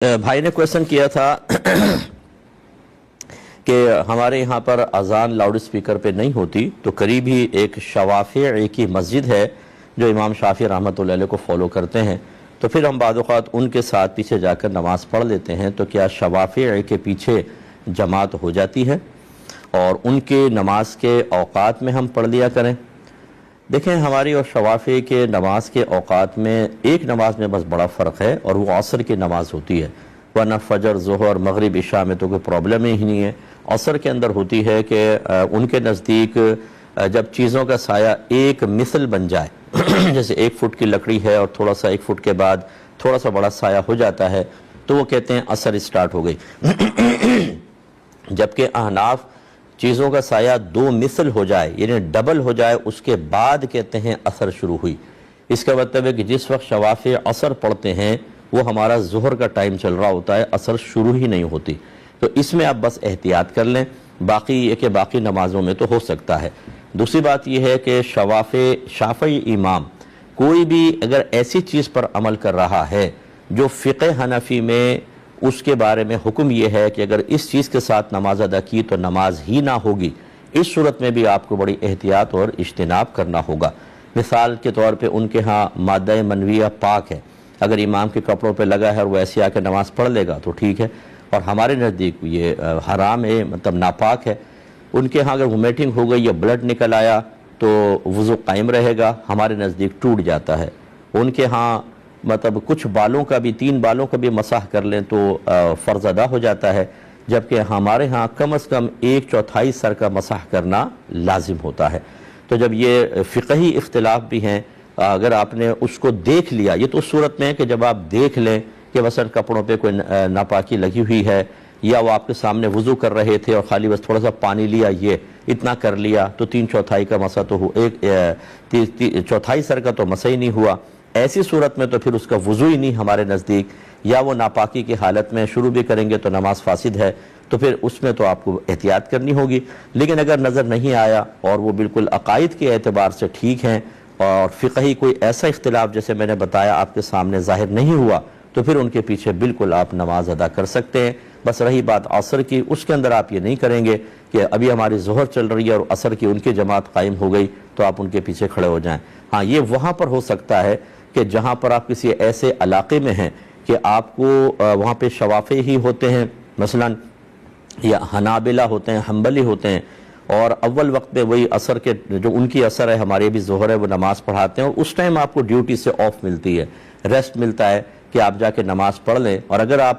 بھائی نے کویسچن کیا تھا کہ ہمارے یہاں پر اذان لاؤڈ اسپیکر پہ نہیں ہوتی، تو قریب ہی ایک شوافیعی کی مسجد ہے جو امام شافعی رحمۃ اللہ علیہ کو فالو کرتے ہیں، تو پھر ہم بعض اوقات ان کے ساتھ پیچھے جا کر نماز پڑھ لیتے ہیں، تو کیا شوافیعی کے پیچھے جماعت ہو جاتی ہے اور ان کے نماز کے اوقات میں ہم پڑھ لیا کریں؟ دیکھیں، ہماری اور شوافی کے نماز کے اوقات میں ایک نماز میں بس بڑا فرق ہے، اور وہ عصر کی نماز ہوتی ہے، ورنہ فجر، ظہر، مغرب، عشاء میں تو کوئی پرابلم ہی نہیں ہے۔ عصر کے اندر ہوتی ہے کہ ان کے نزدیک جب چیزوں کا سایہ ایک مثل بن جائے جیسے 1 فٹ کی لکڑی ہے اور تھوڑا سا 1 فٹ کے بعد تھوڑا سا بڑا سایہ ہو جاتا ہے، تو وہ کہتے ہیں عصر اسٹارٹ ہو گئی۔ جبکہ احناف چیزوں کا سایہ 2 مثل ہو جائے، یعنی ڈبل ہو جائے، اس کے بعد کہتے ہیں عصر شروع ہوئی۔ اس کا مطلب ہے کہ جس وقت شوافی عصر پڑھتے ہیں وہ ہمارا ظہر کا ٹائم چل رہا ہوتا ہے، عصر شروع ہی نہیں ہوتی۔ تو اس میں آپ بس احتیاط کر لیں، باقی یہ کہ باقی نمازوں میں تو ہو سکتا ہے۔ دوسری بات یہ ہے کہ شافعی امام کوئی بھی اگر ایسی چیز پر عمل کر رہا ہے جو فقہ حنفی میں اس کے بارے میں حکم یہ ہے کہ اگر اس چیز کے ساتھ نماز ادا کی تو نماز ہی نہ ہوگی، اس صورت میں بھی آپ کو بڑی احتیاط اور اجتناب کرنا ہوگا۔ مثال کے طور پہ ان کے ہاں مادہ منویہ پاک ہے، اگر امام کے کپڑوں پہ لگا ہے اور وہ ایسے آ کے نماز پڑھ لے گا تو ٹھیک ہے، اور ہمارے نزدیک یہ حرام ہے، مطلب ناپاک ہے۔ ان کے ہاں اگر وومیٹنگ ہو گئی یا بلڈ نکل آیا تو وضو قائم رہے گا، ہمارے نزدیک ٹوٹ جاتا ہے۔ ان کے ہاں مطلب کچھ بالوں کا بھی 3 بالوں کا بھی مسح کر لیں تو فرض ادا ہو جاتا ہے، جبکہ ہمارے ہاں کم از کم 1/4 سر کا مسح کرنا لازم ہوتا ہے۔ تو جب یہ فقہی اختلاف بھی ہیں، اگر آپ نے اس کو دیکھ لیا، یہ تو اس صورت میں ہے کہ جب آپ دیکھ لیں کہ مثلا کپڑوں پہ کوئی ناپاکی لگی ہوئی ہے، یا وہ آپ کے سامنے وضو کر رہے تھے اور خالی بس تھوڑا سا پانی لیا، یہ اتنا کر لیا، تو 3/4 کا مسح تو 1/4 سر کا تو مسح ہی نہیں ہوا۔ ایسی صورت میں تو پھر اس کا وضو ہی نہیں ہمارے نزدیک، یا وہ ناپاکی کی حالت میں شروع بھی کریں گے تو نماز فاسد ہے، تو پھر اس میں تو آپ کو احتیاط کرنی ہوگی۔ لیکن اگر نظر نہیں آیا اور وہ بالکل عقائد کے اعتبار سے ٹھیک ہیں اور فقہی کوئی ایسا اختلاف جیسے میں نے بتایا آپ کے سامنے ظاہر نہیں ہوا، تو پھر ان کے پیچھے بالکل آپ نماز ادا کر سکتے ہیں۔ بس رہی بات عصر کی، اس کے اندر آپ یہ نہیں کریں گے کہ ابھی ہماری ظہر چل رہی ہے اور عصر کی ان کی جماعت قائم ہو گئی تو آپ ان کے پیچھے کھڑے ہو جائیں۔ ہاں، یہ وہاں پر ہو سکتا ہے کہ جہاں پر آپ کسی ایسے علاقے میں ہیں کہ آپ کو وہاں پہ شوافی ہی ہوتے ہیں مثلا، یا حنابلہ ہوتے ہیں، حنبلی ہوتے ہیں، اور اول وقت میں وہی عصر کے جو ان کی عصر ہے، ہمارے بھی ظہر ہے، وہ نماز پڑھاتے ہیں، اور اس ٹائم آپ کو ڈیوٹی سے آف ملتی ہے، ریسٹ ملتا ہے کہ آپ جا کے نماز پڑھ لیں۔ اور اگر آپ